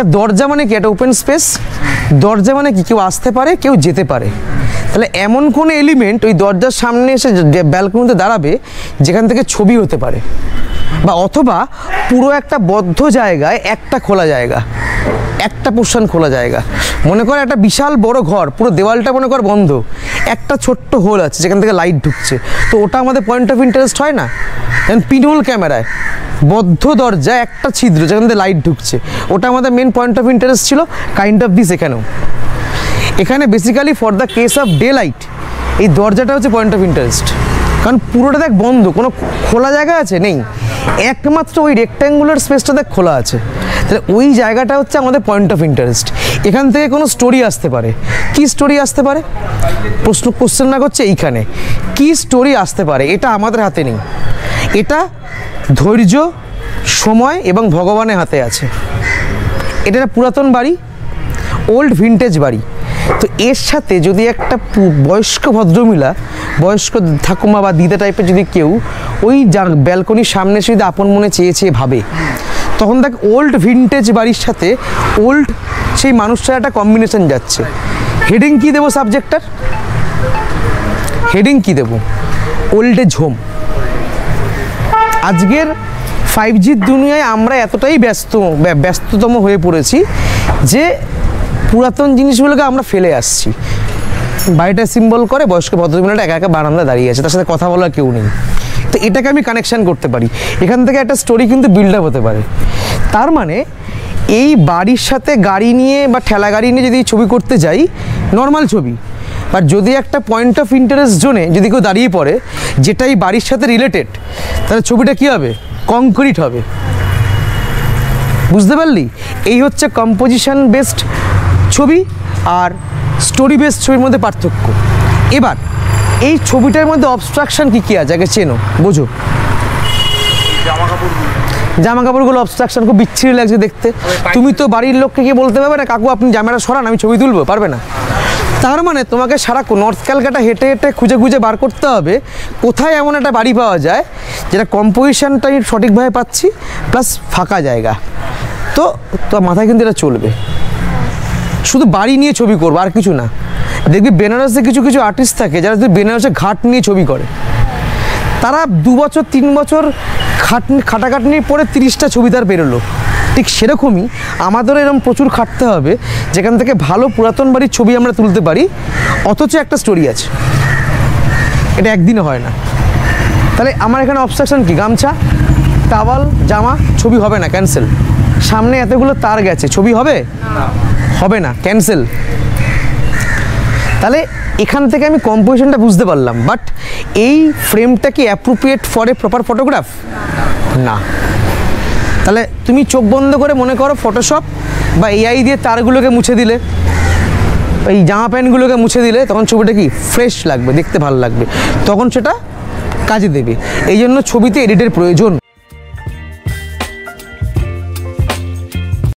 একটা দরজা মানে কি? একটা ওপেন স্পেস। দরজা মানে কি? কেউ আসতে পারে, কেউ যেতে পারে। তাহলে এমন কোনো এলিমেন্ট ওই দরজার সামনে এসে ব্যালকনিতে দাঁড়াবে যেখান থেকে ছবি হতে পারে, বা অথবা পুরো একটা বদ্ধ জায়গায় একটা খোলা জায়গা, একটা পোর্শন খোলা জায়গা। মনে কর একটা বিশাল বড় ঘর, পুরো দেওয়ালটা মনে কর বন্ধ, একটা ছোট্ট হোল আছে যেখান থেকে লাইট ঢুকছে, তো ওটা আমাদের পয়েন্ট অফ ইন্টারেস্ট হয় না? যেমন পিনহোল ক্যামেরায় বদ্ধ দরজা, একটা ছিদ্র যেখান থেকে লাইট ঢুকছে, ওটা আমাদের মেন পয়েন্ট অফ ইন্টারেস্ট ছিল। কাইন্ড অফ দিস এখানেও। এখানে basically for the case off day light এই দরজাটা হচ্ছে পয়েন্ট অফ ইন্টারেস্ট, কারণ পুরোটা দেখ বন্ধ, কোনো খোলা জায়গা আছে নেই, একমাত্র ওই রেক্ট্যাঙ্গুলার স্পেসটা দেখ খোলা আছে। তাহলে ওই জায়গাটা হচ্ছে আমাদের পয়েন্ট অফ ইন্টারেস্ট। এখান থেকে কোনো স্টোরি আসতে পারে। কি স্টোরি আসতে পারে? কোশ্চেন না করছে এইখানে কি স্টোরি আসতে পারে, এটা আমাদের হাতে নেই। এটা ধৈর্য, সময় এবং ভগবানের হাতে আছে। এটা একটা পুরাতন বাড়ি, ওল্ড ভিন্টেজ বাড়ি। তো এর সাথে যদি একটা বয়স্ক ভদ্রমহিলা, বয়স্ক ঠাকুমা বা দিদা টাইপের যদি কেউ ওই ব্যালকনির সামনে এসে যদি আপন মনে চেয়ে চেয়ে ভাবে, তখন দেখ ওল্ড ভিন্টেজ বাড়ির সাথে ওল্ড সেই মানুষটার একটা কম্বিনেশন যাচ্ছে। হেডিং কী দেবো সাবজেক্টটার? হেডিং কী দেবো? Old age home. আজকের 5G দুনিয়ায় আমরা এতটাই ব্যস্ততম হয়ে পড়েছি যে পুরাতন জিনিসগুলোকে আমরা ফেলে আসছি। বাড়িটা সিম্বল করে বয়স্ক ভদ্রমহিলাটা একা একা বারান্দা দাঁড়িয়ে আছে, তার সাথে কথা বলার কেউ নেই। তো এটাকে আমি কানেকশান করতে পারি, এখান থেকে একটা স্টোরি কিন্তু বিল্ড আপ হতে পারে। তার মানে এই বাড়ির সাথে গাড়ি নিয়ে বা ঠেলা গাড়ি নিয়ে যদি ছবি করতে যাই, নর্মাল ছবি, বাট যদি একটা পয়েন্ট অফ ইন্টারেস্ট জোনে যদি কেউ দাঁড়িয়ে পড়ে যেটা এই বাড়ির সাথে রিলেটেড, তাহলে ছবিটা কী হবে? কংক্রিট হবে। বুঝতে পারলি? এই হচ্ছে কম্পোজিশন বেসড ছবি আর স্টোরি বেসড ছবির মধ্যে পার্থক্য। এবার এই ছবিটার মধ্যে অবস্ট্রাকশন কী কী আছে আগে চেনো, বোঝো। জামা কাপড়গুলো অবস্ট্রাকশন, খুব বিচ্ছিরি লাগছে দেখতে। তুমি তো বাড়ির লোককে গিয়ে বলতে পারবে না, কাকু আপনি জামাটা সরান, আমি ছবি তুলবো, পারবে না। তার মানে তোমাকে সারা নর্থ ক্যালকাটা হেঁটে হেঁটে খুঁজে খুঁজে বার করতে হবে কোথায় এমন একটা বাড়ি পাওয়া যায় যেটা কম্পোজিশনটাই সঠিকভাবে পাচ্ছি প্লাস ফাঁকা জায়গা। তো তোমার মাথায় কিন্তু এটা চলবে। শুধু বাড়ি নিয়ে ছবি করবো আর কিছু না। দেখবি বেনারসে কিছু কিছু আর্টিস্ট থাকে যারা বেনারসে ঘাট নিয়ে ছবি করে, তারা 2 বছর 3 বছর খাটাখাটনির পরে 30টা ছবি তার বেরোলো। ঠিক সেরকমই আমাদেরও এরকম প্রচুর খাটতে হবে যেখান থেকে ভালো পুরাতন বাড়ির ছবি আমরা তুলতে পারি, অথচ একটা স্টোরি আছে। এটা একদিনে হয় না। তাহলে আমার এখানে অবস্ট্রাকশন কি? গামছা, টাওয়াল, জামা, ছবি হবে না, ক্যান্সেল। সামনে এতগুলো তার গেছে, ছবি হবে? হবে না, ক্যান্সেল। তাহলে এখান থেকে আমি কম্পোজিশনটা বুঝতে পারলাম, বাট এই ফ্রেমটা কি appropriate for a proper photograph? না। তাহলে তুমি চোখ বন্ধ করে মনে করো ফটোশপ বা এআই দিয়ে তারগুলোকে মুছে দিলে, এই জামা প্যান্টগুলোকে মুছে দিলে, তখন ছবিটা কি ফ্রেশ লাগবে, দেখতে ভালো লাগবে, তখন সেটা কাজে দেবে। এই জন্য ছবিতে এডিটের প্রয়োজন।